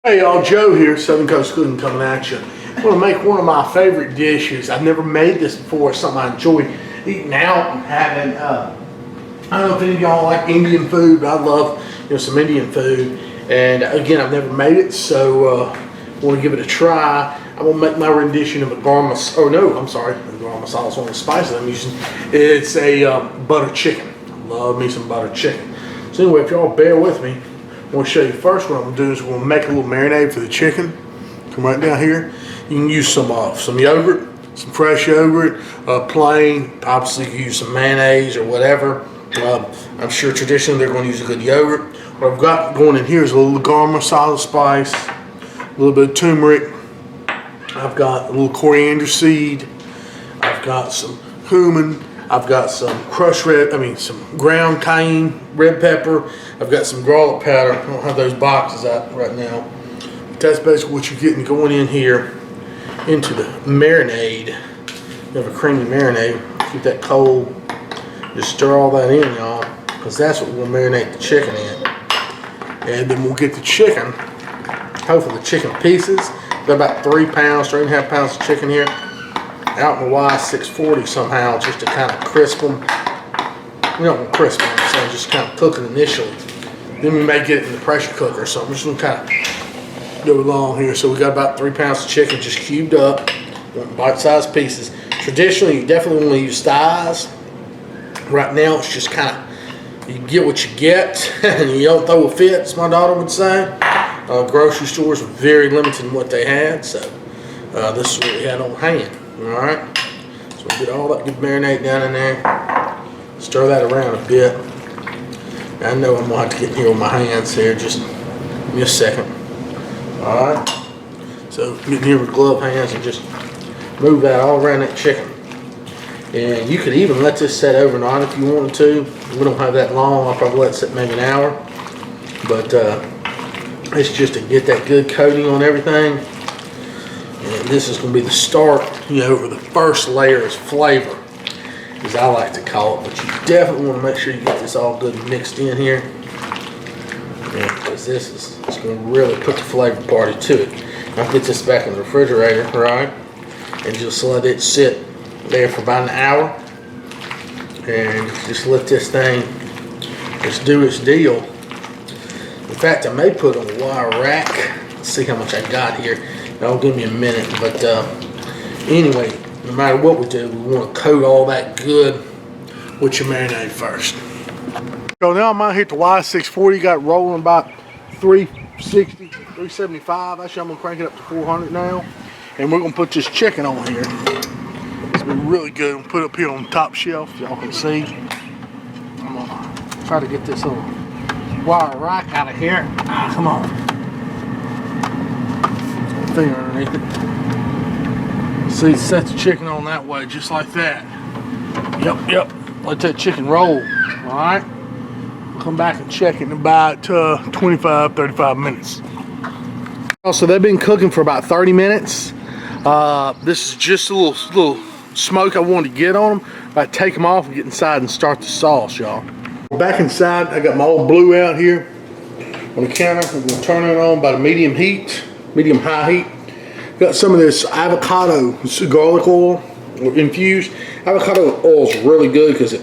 Hey y'all, Joe here, Southern Coast Cooking coming at you. I'm going to make one of my favorite dishes. I've never made this before. It's something I enjoy eating out and having. I don't know if any of y'all like Indian food, but I love some Indian food. And again, I've never made it, so I want to give it a try. I'm going to make my rendition of a garam masala. Oh no, I'm sorry, the garam masala is one of the spices I'm using. It's a butter chicken. I love me some butter chicken. So anyway, if y'all bear with me, I want to show you first what I'm going to do is we're going to make a little marinade for the chicken. Come right down here. You can use some yogurt, some fresh yogurt, plain. Obviously you can use some mayonnaise or whatever. I'm sure traditionally they're going to use a good yogurt. What I've got going in here is a little garam masala spice, a little bit of turmeric. I've got a little coriander seed. I've got some cumin. I've got some some ground cayenne, red pepper. I've got some garlic powder. I don't have those boxes out right now. But that's basically what you're getting going in here into the marinade. You have a creamy marinade. Keep that cold. Just stir all that in, y'all, because that's what we'll marinate the chicken in. And then we'll get the chicken, hopefully the chicken pieces. Got about 3 pounds, 3.5 pounds of chicken here. Out in the Y640 somehow, just to kind of crisp them. We don't want crisp them, so just kind of cook it initially. Then we may get it in the pressure cooker. So I'm just going to kind of go along here. So we got about 3 pounds of chicken just cubed up, bite-sized pieces. Traditionally, you definitely want to use thighs. Right now, it's just kind of, you get what you get, and you don't throw a fit, as my daughter would say. Grocery stores were very limited in what they had, so this is what we had on hand. Alright, so we'll get all that good marinade down in there. Stir that around a bit. I know I'm going to have to get in here with my hands here. Just give me a second. Alright, so get in here with glove hands and just move that all around that chicken. And you could even let this set overnight if you wanted to. We don't have that long. I'll probably let it sit maybe an hour. But it's just to get that good coating on everything. And this is going to be the start, or the first layer is flavor, as I like to call it. But you definitely want to make sure you get this all good mixed in here, because it's going to really put the flavor party to it. I'll get this back in the refrigerator, right, and just let it sit there for about an hour, and just let this thing just do its deal. In fact, I may put it on a wire rack. Let's see how much I got here. That'll give me a minute, but anyway, no matter what we do, we want to coat all that good with your marinade first. So now I'm out here at the Y640, got rolling about 360, 375. Actually, I'm going to crank it up to 400 now, and we're going to put this chicken on here. It's been really good. We'll put it up here on the top shelf, y'all can see. I'm going to try to get this little wire rack out of here. Come on. Finger underneath it. See, set the chicken on that way, just like that. Yep. Let that chicken roll. Alright. We'll come back and check it in about 25, 35 minutes. So they've been cooking for about 30 minutes. This is just a little smoke I wanted to get on them. I take them off and get inside and start the sauce, y'all. Back inside, I got my old blue out here on the counter. I'm going to turn it on about a medium high heat. Got some of this avocado garlic oil infused. Avocado oil is really good because it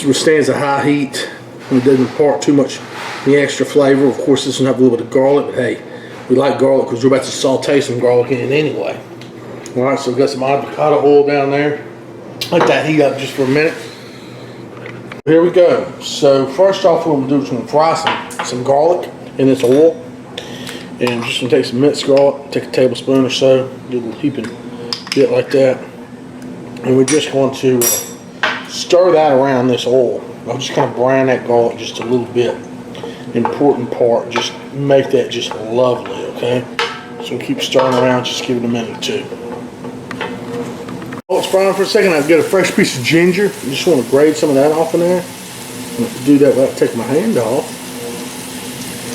withstands the high heat and it doesn't impart too much the extra flavor. Of course, this will have a little bit of garlic, but hey, we like garlic because we're about to saute some garlic in it anyway. All right, so we got some avocado oil down there. Let that heat up just for a minute. Here we go. So first off, what I'm gonna do is I'm gonna fry some garlic in this oil. And I'm just going to take some minced garlic, take a tablespoon or so, do a little heaping bit like that. And we're just going to stir that around this oil. I'll just kind of brown that garlic just a little bit. Important part, just make that just lovely, okay? So we'll keep stirring around, just give it a minute or two. While it's frying for a second, I've got a fresh piece of ginger. I just want to grate some of that off in there. And do that without taking my hand off.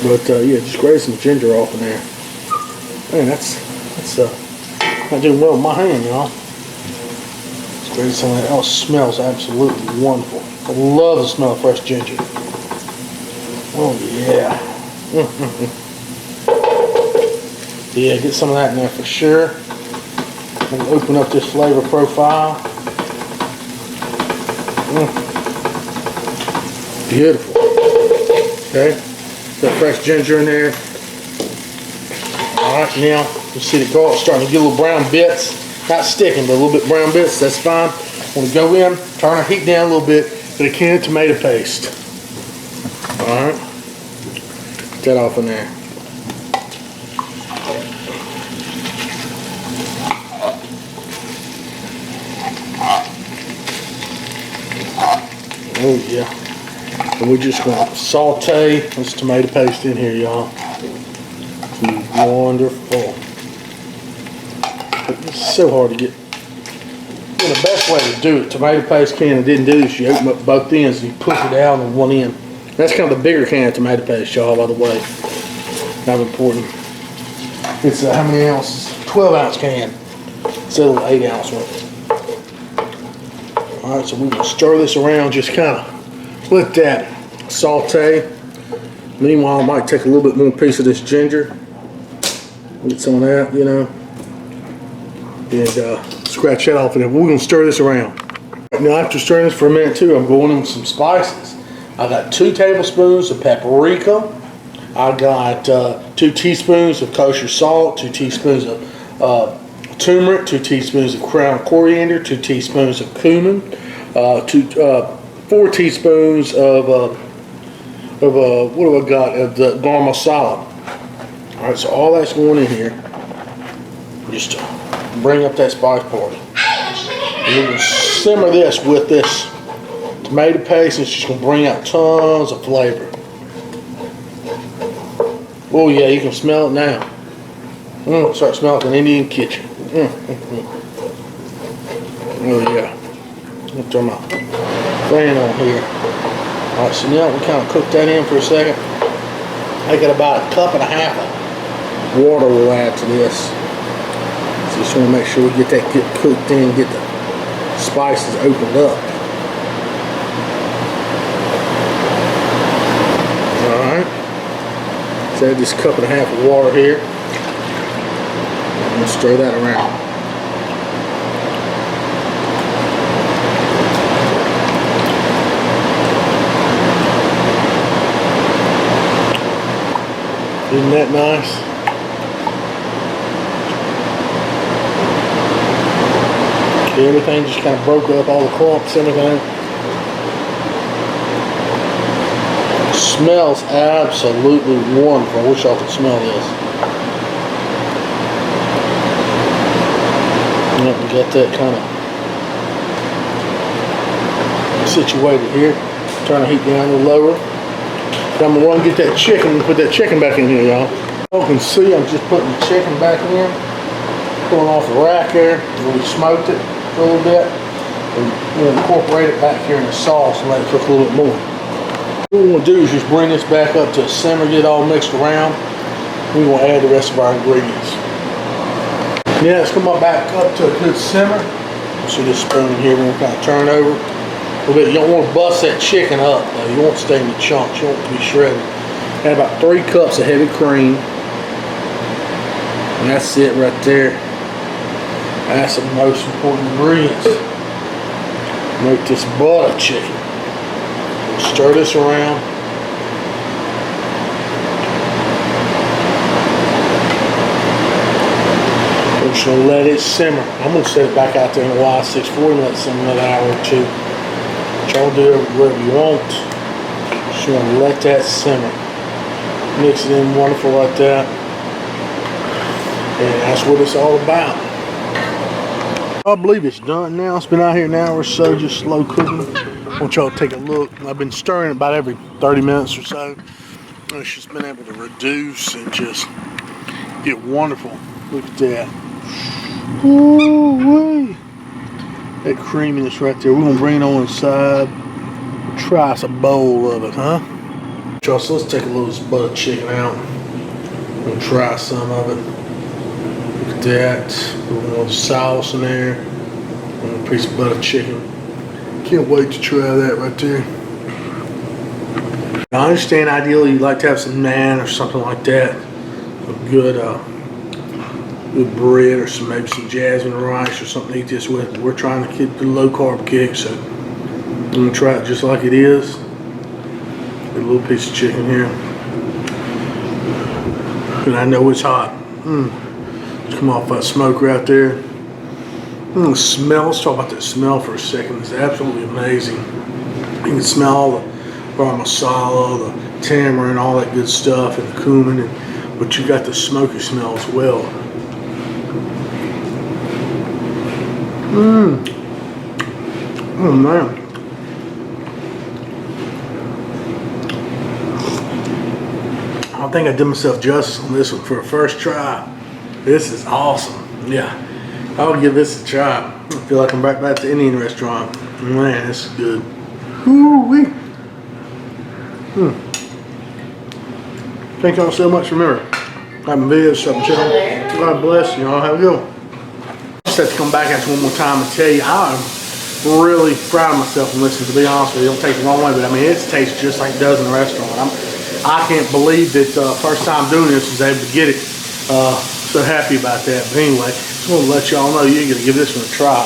But yeah, just grate some ginger off in there. Man, that's not doing well with my hand, y'all. Just grate some of that. Oh, it smells absolutely wonderful. I love the smell of fresh ginger. Oh yeah. Yeah, get some of that in there for sure. We'll open up this flavor profile. Beautiful. Okay, got fresh ginger in there. All right, now you see the garlic starting to get little brown bits. Not sticking, but a little bit brown bits. That's fine. Want to go in, turn our heat down a little bit. Get a can of tomato paste. All right, get that off in there. Oh yeah. And we're just going to saute this tomato paste in here, y'all. It's wonderful. It's so hard to get. The best way to do it, tomato paste can I didn't do this, you open up both ends and you push it out on one end. That's kind of the bigger can of tomato paste, y'all, by the way. Not important. It's how many ounces? 12-ounce can. Instead of an 8-ounce one. Alright, so we're going to stir this around, just kind of let that saute. Meanwhile, I might take a little bit more piece of this ginger. Get some of that, you know. And scratch that off of there. We're going to stir this around. Now, after stirring this for a minute too, I'm going in with some spices. I got 2 tablespoons of paprika. I got 2 teaspoons of kosher salt, 2 teaspoons of turmeric, 2 teaspoons of ground coriander, 2 teaspoons of cumin, 4 teaspoons of what do I got? Of the garam masala. All right, so all that's going in here. Just bring up that spice party. And we're going to simmer this with this tomato paste. It's just going to bring out tons of flavor. Oh yeah, you can smell it now. Start smelling like an Indian kitchen. Oh yeah. I'll turn my fan on here. Alright, so now we kind of cook that in for a second. I got about 1.5 cups of water we'll add to this. So just want to make sure we get that cooked in, get the spices opened up. Alright. So add this 1.5 cups of water here. And stir that around. Isn't that nice? Okay, everything just kind of broke up, all the clumps, everything. It smells absolutely wonderful. I wish y'all could smell this. Yep, we got that kind of situated here. Turn the heat down a little lower. I'm gonna run and get that chicken and put that chicken back in here, y'all. You can see I'm just putting the chicken back in, pulling off the rack there. We smoked it for a little bit, and we'll incorporate it back here in the sauce and let it cook a little bit more. What we're gonna do is just bring this back up to a simmer, get it all mixed around. We're gonna add the rest of our ingredients. Yeah, let's come back up to a good simmer. See this spoon here, we're gonna kind of turn over. You don't want to bust that chicken up though. You want to stay in the chunks. You want it to be shredded. Add about 3 cups of heavy cream. And that's it right there. That's the most important ingredients. Make this butter chicken. Stir this around. We're just going to let it simmer. I'm going to set it back out there in the Y640 and let it simmer another hour or 2. Y'all do it wherever you want. Just want to let that simmer. Mix it in wonderful like that. And that's what it's all about. I believe it's done now. It's been out here an hour or so, just slow cooking. I want y'all to take a look. I've been stirring it about every 30 minutes or so. And it's just been able to reduce and just get wonderful. Look at that. Ooh-wee. That creaminess right there. We're gonna bring it on inside. Try us a bowl of it, huh? So let's take a little of this butter chicken out. We're gonna try some of it. Look at that. Put a little sauce in there. And a piece of butter chicken. Can't wait to try that right there. Now, I understand ideally you'd like to have some naan or something like that. A good with bread or maybe some jasmine rice or something to eat this with. We're trying to keep the low carb kick, so I'm gonna try it just like it is. Get a little piece of chicken here, and I know it's hot. Just come off that smoke right there. Smell. Let's talk about that smell for a second. It's absolutely amazing. You can smell all the garam masala, the tamarind, all that good stuff, and the cumin, but you got the smoky smell as well. Oh man. I think I did myself justice on this one for a first try. This is awesome. Yeah, I'll give this a try. I feel like I'm back at the Indian restaurant. Man, this is good. Woo-wee. Thank y'all so much for remembering. Having videos, something channel. God bless you all. Have a good one. Just have to come back at you one more time and tell you I'm really proud of myself and listen. To be honest with you, don't take it the wrong way, but I mean it tastes just like it does in the restaurant. I can't believe that first time doing this was able to get it. So happy about that. But anyway, just want to let y'all know you're gonna give this one a try.